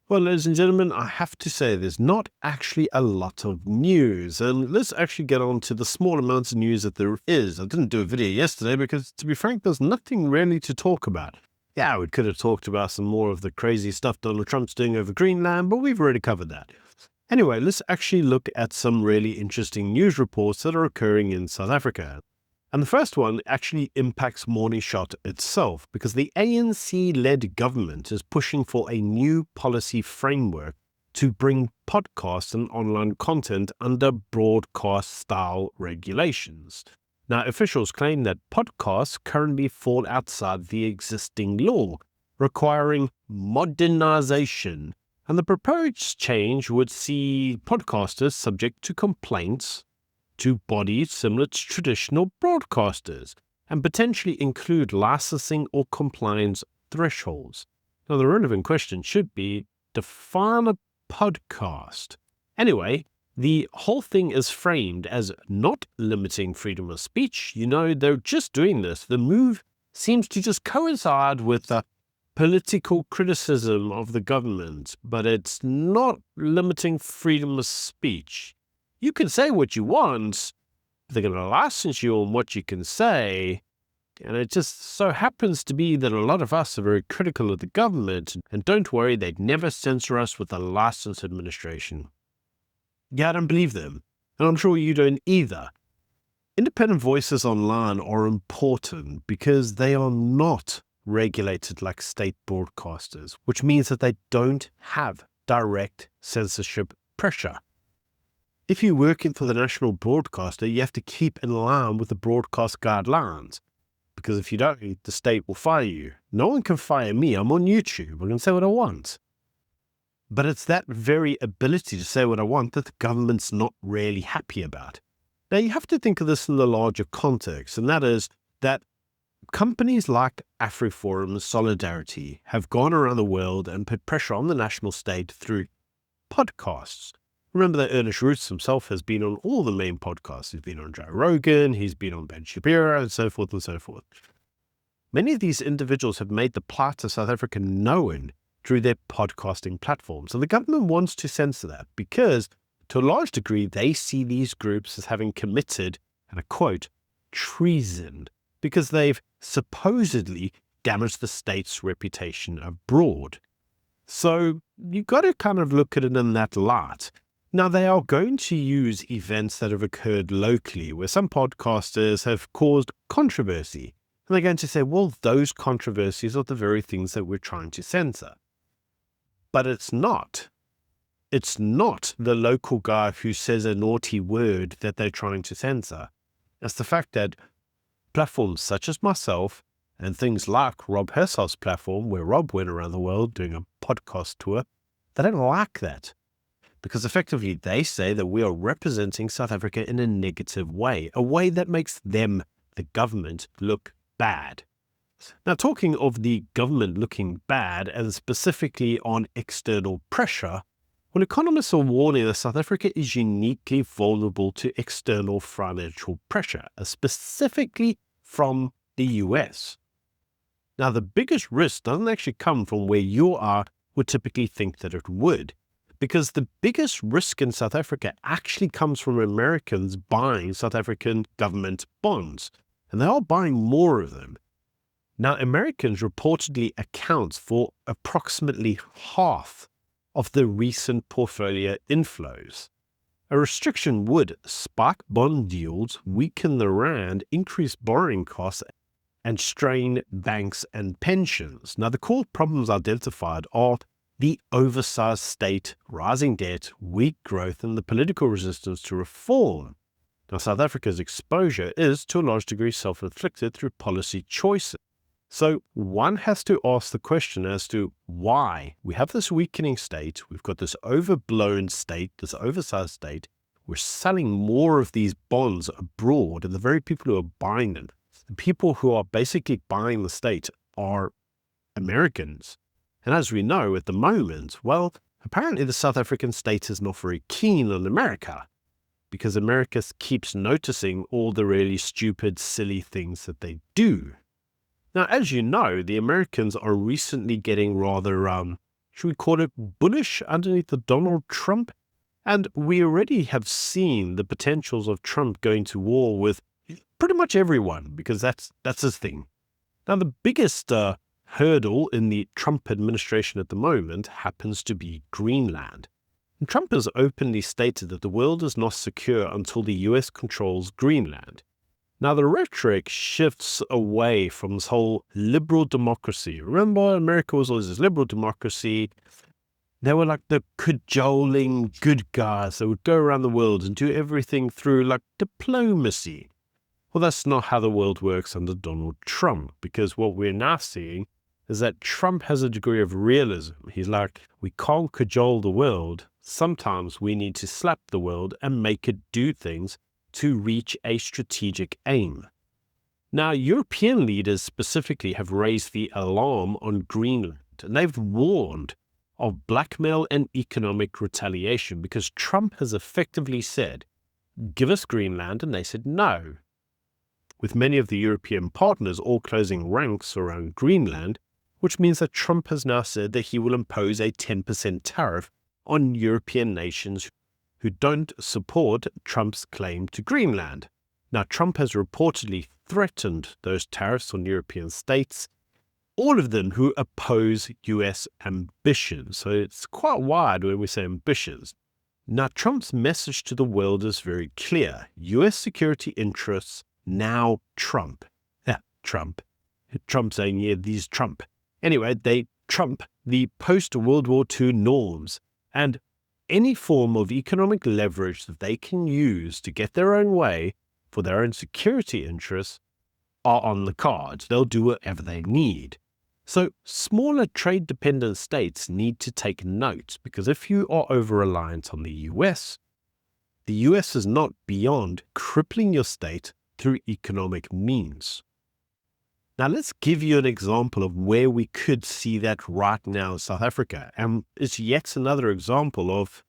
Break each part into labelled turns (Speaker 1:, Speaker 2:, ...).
Speaker 1: Well, ladies and gentlemen, I have to say there's not actually a lot of news. And let's actually get on to the small amounts of news that there is. I didn't do a video yesterday because, to be frank, there's nothing really to talk about. Yeah, we could have talked about some more of the crazy stuff Donald Trump's doing over Greenland, but we've already covered that. Anyway, let's actually look at some really interesting news reports that are occurring in South Africa. And the first one actually impacts Monishat itself, because the ANC-led government is pushing for a new policy framework to bring podcasts and online content under broadcast-style regulations. Now, officials claim that podcasts currently fall outside the existing law, requiring modernization, and the proposed change would see podcasters subject to complaints to bodies similar to traditional broadcasters, and potentially include licensing or compliance thresholds. Now, the relevant question should be, define a podcast. Anyway, the whole thing is framed as not limiting freedom of speech. They're just doing this. The move seems to just coincide with the political criticism of the government, but it's not limiting freedom of speech. You can say what you want, but they're going to license you on what you can say. And it just so happens to be that a lot of us are very critical of the government, and don't worry, they'd never censor us with a license administration. Yeah, I don't believe them, and I'm sure you don't either. Independent voices online are important because they are not regulated like state broadcasters, which means that they don't have direct censorship pressure. If you're working for the national broadcaster, you have to keep in line with the broadcast guidelines, because if you don't, the state will fire you. No one can fire me. I'm on YouTube. I can say what I want. But it's that very ability to say what I want that the government's not really happy about. Now, you have to think of this in the larger context, and that is that companies like AfriForum and Solidarity have gone around the world and put pressure on the national state through podcasts. Remember that Ernest Roots himself has been on all the main podcasts. He's been on Joe Rogan, he's been on Ben Shapiro, and so forth and so forth. Many of these individuals have made the plight of South Africa known through their podcasting platforms. And the government wants to censor that because, to a large degree, they see these groups as having committed, and I quote, treason, because they've supposedly damaged the state's reputation abroad. So you've got to kind of look at it in that light. Now, they are going to use events that have occurred locally where some podcasters have caused controversy. And they're going to say, well, those controversies are the very things that we're trying to censor. But it's not. It's not the local guy who says a naughty word that they're trying to censor. It's the fact that platforms such as myself and things like Rob Hersal's platform, where Rob went around the world doing a podcast tour, they don't like that. Because effectively they say that we are representing South Africa in a negative way, a way that makes them, the government, look bad. Now, talking of the government looking bad, and specifically on external pressure, well, economists are warning that South Africa is uniquely vulnerable to external financial pressure, specifically from the US. Now, the biggest risk doesn't actually come from where you would typically think that it would, because the biggest risk in South Africa actually comes from Americans buying South African government bonds, and they are buying more of them. Now, Americans reportedly account for approximately half of the recent portfolio inflows. A restriction would spike bond yields, weaken the rand, increase borrowing costs, and strain banks and pensions. Now, the core problems identified are the oversized state, rising debt, weak growth, and the political resistance to reform. Now, South Africa's exposure is, to a large degree, self-inflicted through policy choices. So one has to ask the question as to why we have this weakening state, we've got this overblown state, this oversized state, we're selling more of these bonds abroad, and the very people who are buying them, the people who are basically buying the state, are Americans. And as we know at the moment, well, apparently the South African state is not very keen on America, because America keeps noticing all the really stupid, silly things that they do. Now, as you know, the Americans are recently getting rather should we call it bullish underneath the Donald Trump? And we already have seen the potentials of Trump going to war with pretty much everyone, because that's his thing. Now, the biggest hurdle in the Trump administration at the moment happens to be Greenland. And Trump has openly stated that the world is not secure until the US controls Greenland. Now, the rhetoric shifts away from this whole liberal democracy. Remember, America was always this liberal democracy. They were like the cajoling good guys that would go around the world and do everything through like diplomacy. Well, that's not how the world works under Donald Trump, because what we're now seeing is that Trump has a degree of realism. He's like, we can't cajole the world. Sometimes we need to slap the world and make it do things to reach a strategic aim. Now, European leaders specifically have raised the alarm on Greenland, and they've warned of blackmail and economic retaliation because Trump has effectively said, give us Greenland, and they said no. With many of the European partners all closing ranks around Greenland, which means that Trump has now said that he will impose a 10% tariff on European nations who don't support Trump's claim to Greenland. Now, Trump has reportedly threatened those tariffs on European states, all of them who oppose US ambitions. So it's quite wide when we say ambitions. Now, Trump's message to the world is very clear. US security interests now Trump. Trump. Trump saying, yeah, these Trump. Anyway, they trump the post-World War II norms, and any form of economic leverage that they can use to get their own way for their own security interests are on the cards. They'll do whatever they need. So smaller trade-dependent states need to take note, because if you are over-reliant on the US is not beyond crippling your state through economic means. Now, let's give you an example of where we could see that right now in South Africa. And it's yet another example of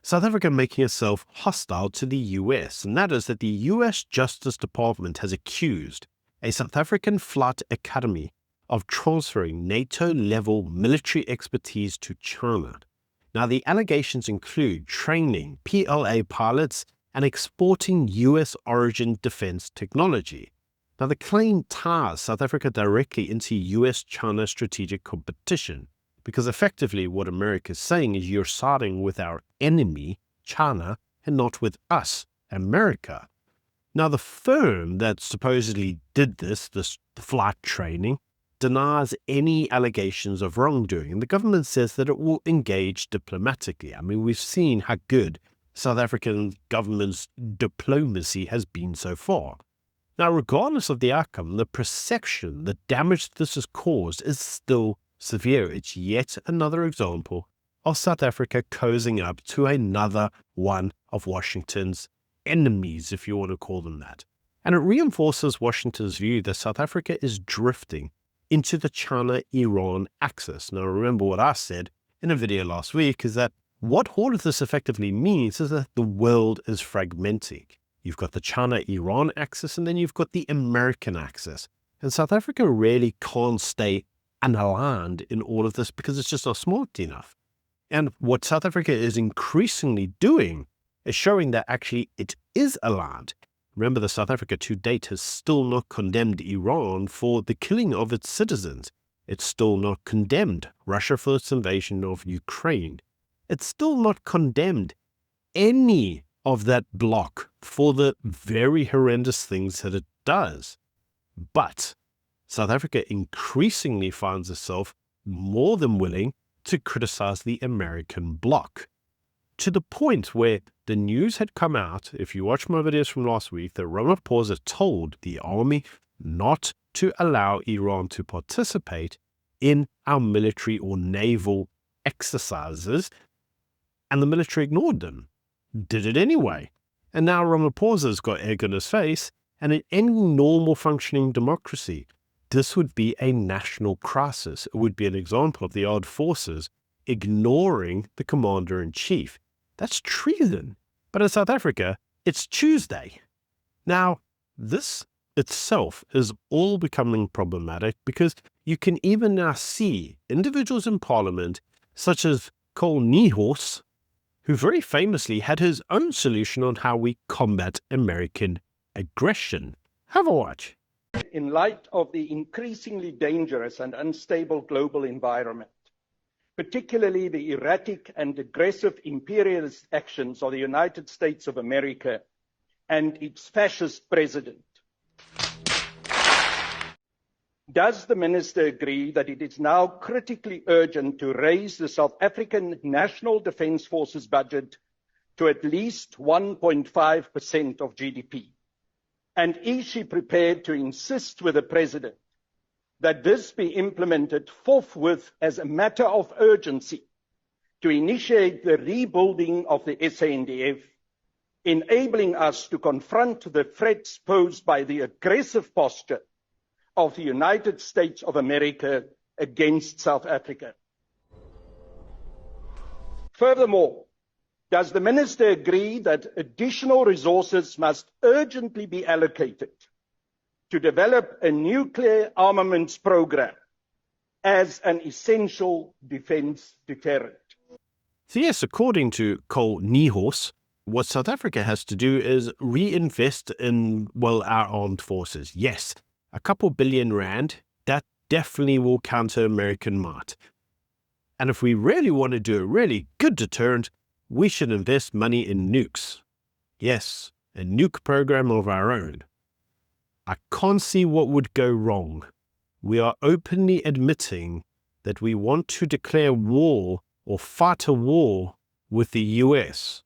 Speaker 1: South Africa making itself hostile to the US. And that is that the US Justice Department has accused a South African flight academy of transferring NATO-level military expertise to China. Now, the allegations include training PLA pilots and exporting US-origin defense technology. Now, the claim ties South Africa directly into US-China strategic competition, because effectively what America is saying is you're siding with our enemy, China, and not with us, America. Now, the firm that supposedly did this flight training, denies any allegations of wrongdoing, and the government says that it will engage diplomatically. I mean, we've seen how good South African government's diplomacy has been so far. Now, regardless of the outcome, the perception, the damage this has caused is still severe. It's yet another example of South Africa cozying up to another one of Washington's enemies, if you want to call them that. And it reinforces Washington's view that South Africa is drifting into the China-Iran axis. Now, remember what I said in a video last week is that what all of this effectively means is that the world is fragmenting. You've got the China-Iran axis, and then you've got the American axis. And South Africa really can't stay unaligned in all of this because it's just not smart enough. And what South Africa is increasingly doing is showing that actually it is aligned. Remember, the South Africa to date has still not condemned Iran for the killing of its citizens. It's still not condemned Russia for its invasion of Ukraine. It's still not condemned any of that bloc for the very horrendous things that it does. But South Africa increasingly finds itself more than willing to criticize the American bloc, to the point where the news had come out, if you watch my videos from last week, that Ramaphosa told the army not to allow Iran to participate in our military or naval exercises, and the military ignored them, did it anyway. And now Ramaphosa's got egg on his face, and in any normal functioning democracy, this would be a national crisis. It would be an example of the armed forces ignoring the commander-in-chief. That's treason. But in South Africa, it's Tuesday. Now, this itself is all becoming problematic because you can even now see individuals in parliament such as Cole Niehorse, who very famously had his own solution on how we combat American aggression. Have a watch.
Speaker 2: In light of the increasingly dangerous and unstable global environment, particularly the erratic and aggressive imperialist actions of the United States of America and its fascist president, does the Minister agree that it is now critically urgent to raise the South African National Defence Forces budget to at least 1.5% of GDP? And is she prepared to insist with the President that this be implemented forthwith as a matter of urgency to initiate the rebuilding of the SANDF, enabling us to confront the threats posed by the aggressive posture of the United States of America against South Africa? Furthermore, does the Minister agree that additional resources must urgently be allocated to develop a nuclear armaments program as an essential defense deterrent?
Speaker 1: So yes, according to Cole Niehorse, what South Africa has to do is reinvest in, well, our armed forces. Yes, a couple billion rand, that definitely will counter American might. And if we really want to do a really good deterrent, we should invest money in nukes. Yes, a nuke program of our own. I can't see what would go wrong. We are openly admitting that we want to declare war or fight a war with the US.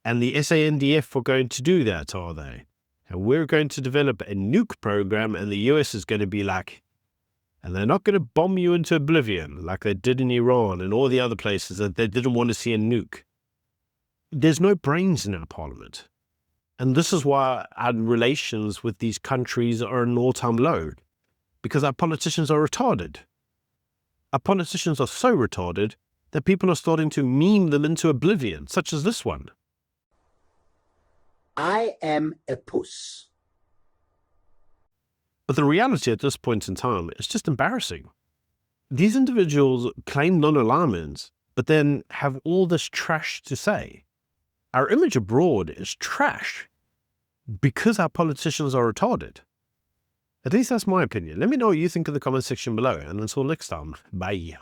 Speaker 1: And the SANDF are going to do that, are they? And we're going to develop a nuke program, and the US is going to be like, and they're not going to bomb you into oblivion like they did in Iran and all the other places that they didn't want to see a nuke. There's no brains in our parliament. And this is why our relations with these countries are an all-time low, because our politicians are retarded. Our politicians are so retarded that people are starting to meme them into oblivion, such as this one.
Speaker 3: I am a puss.
Speaker 1: But the reality at this point in time is just embarrassing. These individuals claim non-alignment, but then have all this trash to say. Our image abroad is trash because our politicians are retarded. At least that's my opinion. Let me know what you think in the comment section below, and until next time, bye.